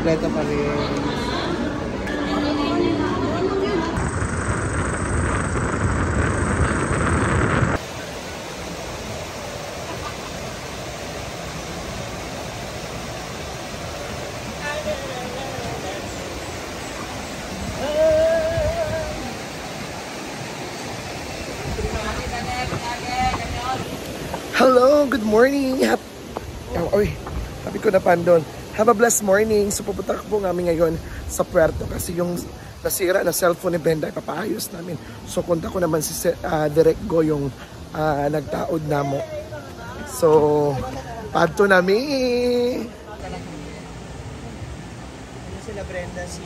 kompleto pa rin. Hello, good morning. Oy, sabi ko na pandon. Have a blessed morning. So pupunta po kami ngayon sa Puerto kasi yung nasira na cellphone ni Brenda ipapaayos namin. So kunta ko naman si Direct Go yung nagtaod na mo. So padto namin. Ano sila Brenda, si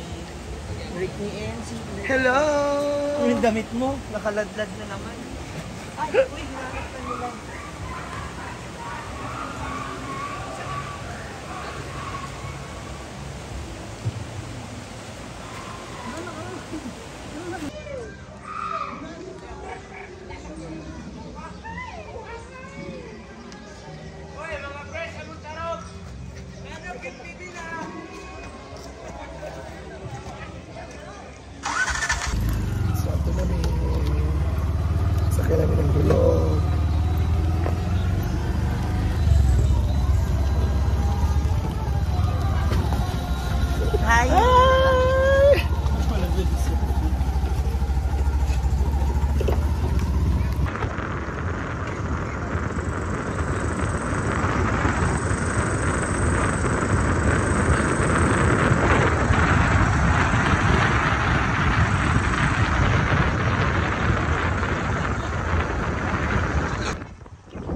Ricky and si... Hello! Ano yung damit mo? Nakaladlad na naman. Ay, uy, hanap ka nila. Hi!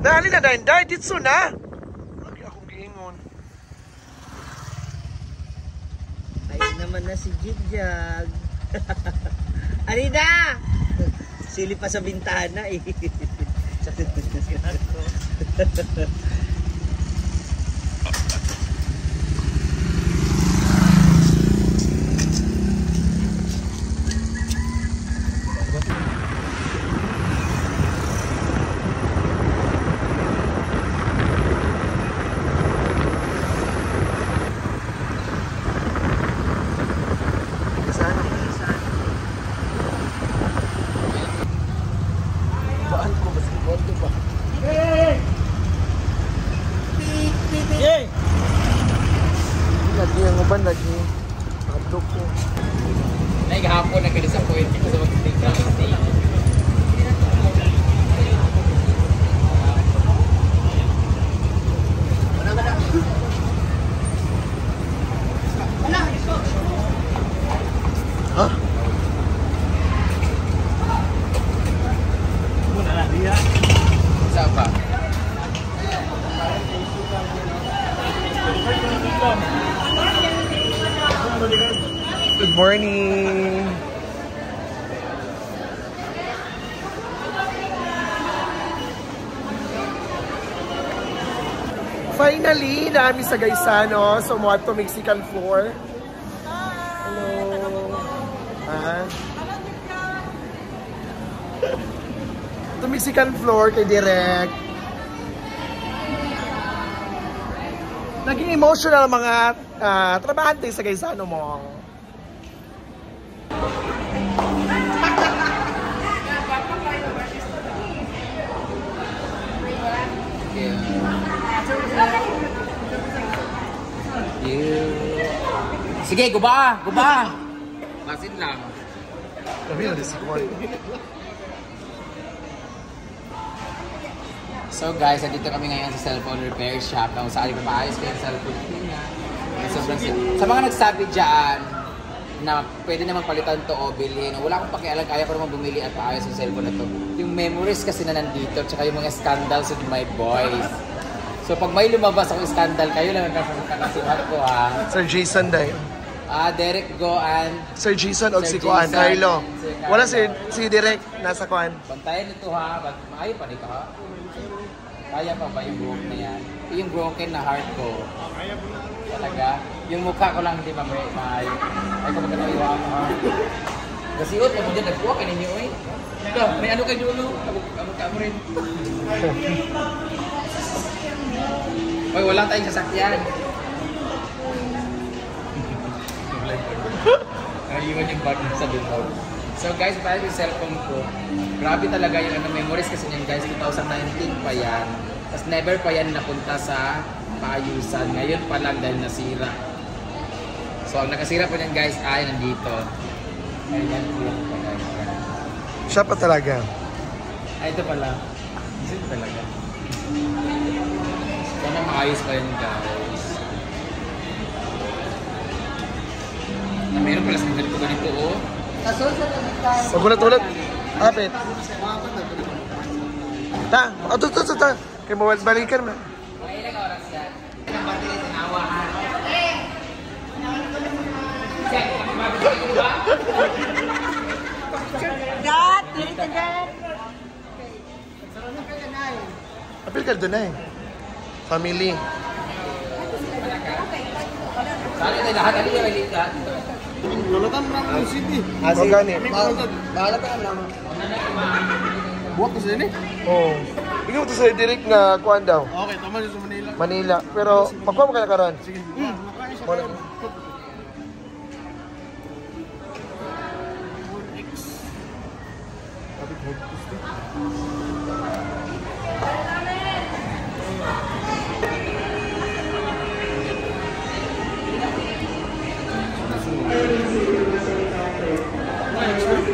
Dali na dahil, dito na! Lagi akong giingon. Ayun naman na si Jigjag. Alina! Sili pa sa bintana eh. Lagi ang uban lagi. Abdok ko. Naghapon na ka-disappoint ko sa mag-take. Ha? Muna na dia. Isa pa. Good morning. Finally, namin sa Gaisano. So, mo to Mexican floor. Hello. To Mexican floor kay Direct. Naging emotional mga trabahante sa Gaisano mo. Sige, guba! Guba! Masin lang. Kami na disappoint. So guys, dito kami ngayon sa cellphone repair shop kung saan ipapaayos ko yung cellphone niya. Sa mga nagsabi dyan na pwede naman palitan to o bilhin, wala akong pakialam, kaya ko naman bumili at paayos yung cellphone na to. Yung memories kasi na nandito, tsaka yung mga scandals with my boys. So pag may lumabas akong scandal, kayo lang ang kakasimat ko ha. Sir Jason dahil. Derek Go and Sir Jason o Sir si Kuan, Jason Carlo. and Sir Carlo. Wala si Direct nasa Kuan. Bantayan nito ha, maayo pa dito ha. Kaya pa ba yung buhok na yan? Yung broken na heart ko. Talaga. Yung mukha ko lang hindi pa maayo. Ay ko magkakaiwa ako ha. Kasi ut, ako dyan nagkuha ka ninyo eh. Ito, may ano kayo dulo? Abog ka mo rin. Hoy, wala tayong sasakyan. Naiiwan yung bag sa bilog. So guys, para yung cellphone ko, grabe talaga yung memories kasi niyan guys, 2019 pa yan. Tapos never pa yan napunta sa paayusan. Ngayon pa lang dahil nasira. So ang nakasira po niyan guys ay nandito. Ayan po guys. Siya pa talaga. Ay, ito pala. Ito talaga. Sana maayos pa yun guys. Na meron pala sa ganito ganito oh. Magulat-ulat. Apit. Ta, ta. Kaya balikan mo. Mga ilang oras yan? Ilang battery sa nawa ha? Check! Mabibigyan mo ba? Dad! Dito, Dad! Apil ka doon eh. Family. Saan ito lahat? Ano yung malit lahat? Lulutan mo naman yung city. O gani. Bahala pa naman. Buwak kasi yun eh. Oo. Ikaw ito sa direct na kuhan daw. Okay, tama siya sa Manila. Manila. Pero pagkuha mo ka na karon. Sige. Makain siya. Wala.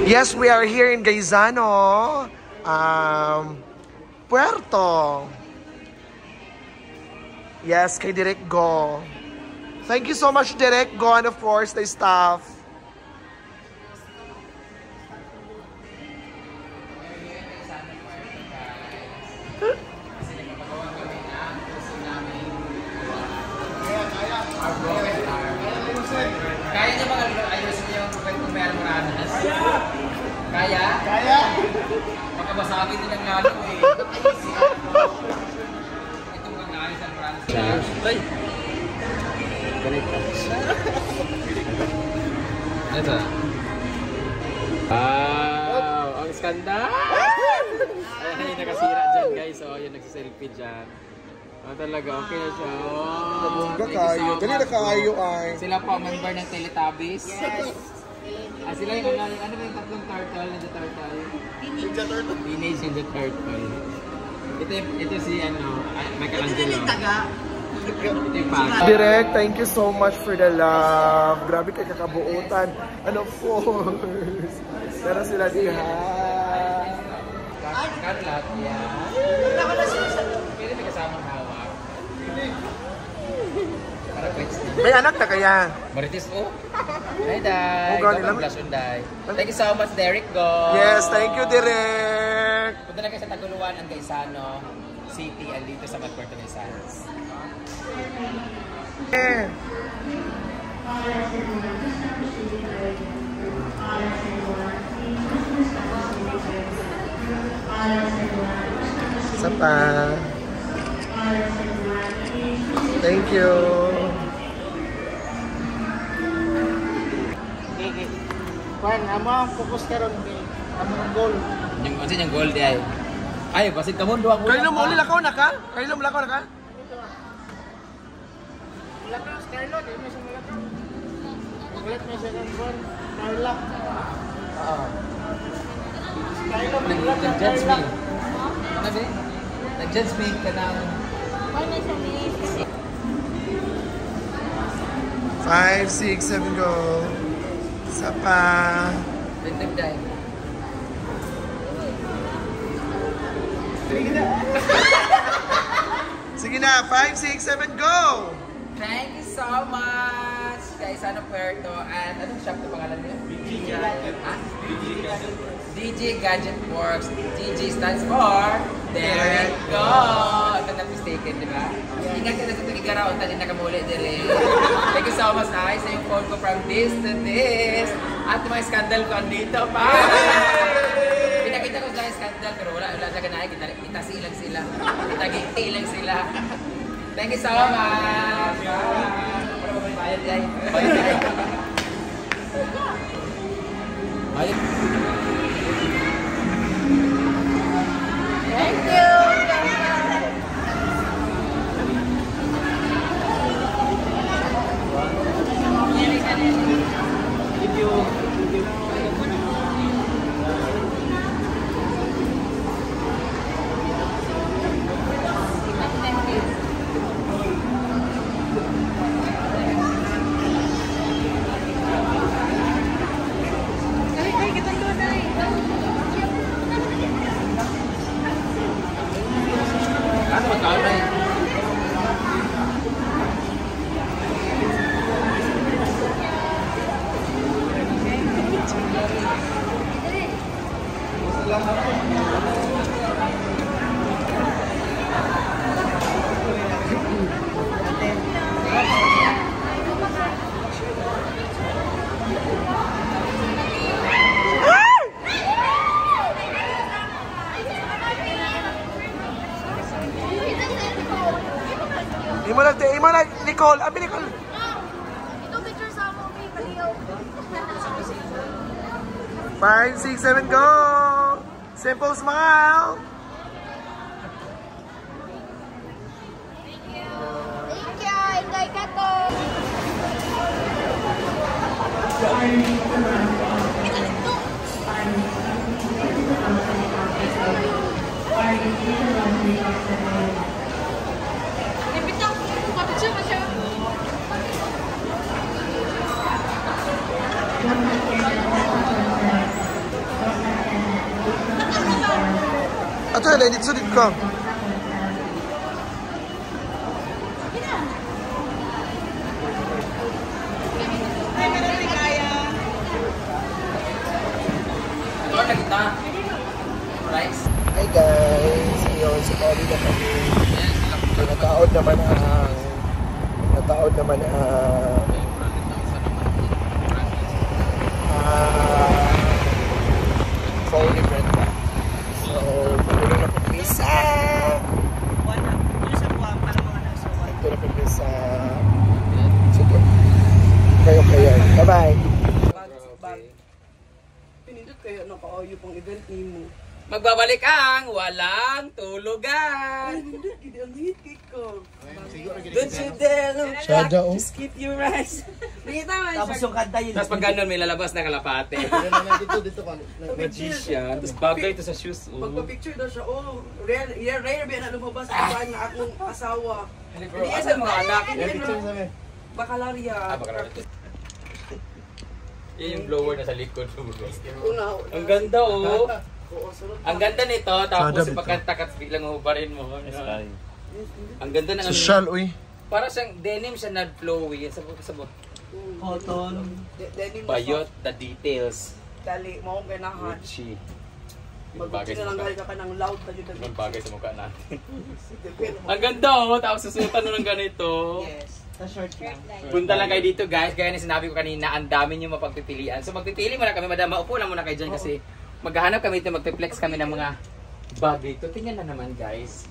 Yes, we are here in Gaizano, Puerto. Yes, kay Direk Go. Thank you so much, Direk Go, and of course, the staff. Kaya niyo mga ayos niyo kung meron ranas? Kaya? Kaya! Makabasagin din ang lalo eh. Itong mga ayos ang ranas. Ay! Ganito. Ito. Wow! Ang skandal! Ay, nakasira dyan guys. So, yun, nagsiselfie dyan. Talaga, okay na siya. Nabungga kayo. Dali na kayo ay. Sila po, member ng Teletubbies. Yes. Sila yung ano ba yung tatlong turtle, Ninja Turtle? Ninja Turtle. Teenage Ninja Turtle. Ito si Michelangelo. Ito yung pag. Direk, thank you so much for the love. Grabe kay kakabuutan. And of course, pero sila diha. Carla, yan. Pwede may kasamang hawak. Para quits na. May anak na kaya. Marites, oh. Hi, Day. Oh, Ikaw blush on, Day. Thank you so much, Derek Go. Yes, thank you, Direk. Punta na kayo sa Taguluan, ang Gaisano City, and dito sa Puerto Nizanas. Eh. Isa pa. Thank you. Okay. Kwan, amo ang focus ka ron. Amo ang goal. Yung kasi yung gold ay. Ay, basit ka mo duwag. Kailo mo uli lakaw na ka? Kailo mo lakaw na ka? Wala ka, Scarlett. Hindi mo siya malakaw. Magulat mo siya ng goal. Scarlett. Nag-judge me. Ano ba? Nag-judge me ka na. 5, 6, 7, go. Isa pa. Tintip dahil. Sige na, 5, 6, 7, go! Thank you so much! Guys, ano Puerto? And anong shop na pangalan nila? DJ Gadget Works. DJ stands for Derek Go! Ito na mistaken, di ba? Ingat ka na sa itong igaraw. Tali na kamuli, Derek. Thank you so much, guys. Sa yung phone ko from this to this. At yung mga scandal ko andito pa. Pinakita ko guys scandal, pero wala siya ganaya. Kitasilang sila. Kitagitilang sila. Thank you so much! Para ba may bayad yan? Bayad. Thank you! Nicole. Abi, Nicole. Ito picture sa mo, may paliyaw. 5, 6, 7, go! Simple smile! Thank you, Inday Kato. Ipitang ko picture mo siya. Ato na, dito sulit ko. Lord, nakita. Rice. Hi guys! Ngayon, sa Kali na kami. Nataod naman ang phone ni Brenda. So, pagulong na kami sa ito na kami sa sige. Kayo. Bye-bye! Pinindot kayo na kaayo pang event ni mo. Magbabalik ang walang tulugan. Pinindot, hindi ang hit ko. Don't you dare look back, Shadow. just keep your eyes. Tapos yung kanta yun. Tapos pag ganun, may lalabas na kalapate. Magician. Tapos bagay ito sa shoes. Pagpa-picture daw siya, oh, rare ba na lumabas ang bahay ng akong asawa. Bro, asan mga anak? Bakalarya. Yan yung blower na sa likod. Una. Ang ganda oh. Oo, sunod. Ang ganda nito. Tapos Sada pagkantakat biglang hubarin mo. Ang ganda ng Social, uy. para siyang denim siya na flowy. Sabot. Cotton. Denim Bayot, the details. Dali, maong ganahan. Gucci. Yung bagay Magbuti sa na lang mukha. ka ng loud na yun. Yung bagay sa mukha natin. Depende mo. Ang ganda oh. Tapos susutan mo ng ganito. Yes. Sa short lang. Punta lang kayo dito guys, gaya na sinabi ko kanina, ang dami nyo mapagpipilian. So magpipili muna kami, madam, maupo lang muna kayo dyan kasi maghahanap kami ito, magpiplex kami ng mga bag dito. Tingnan na naman guys.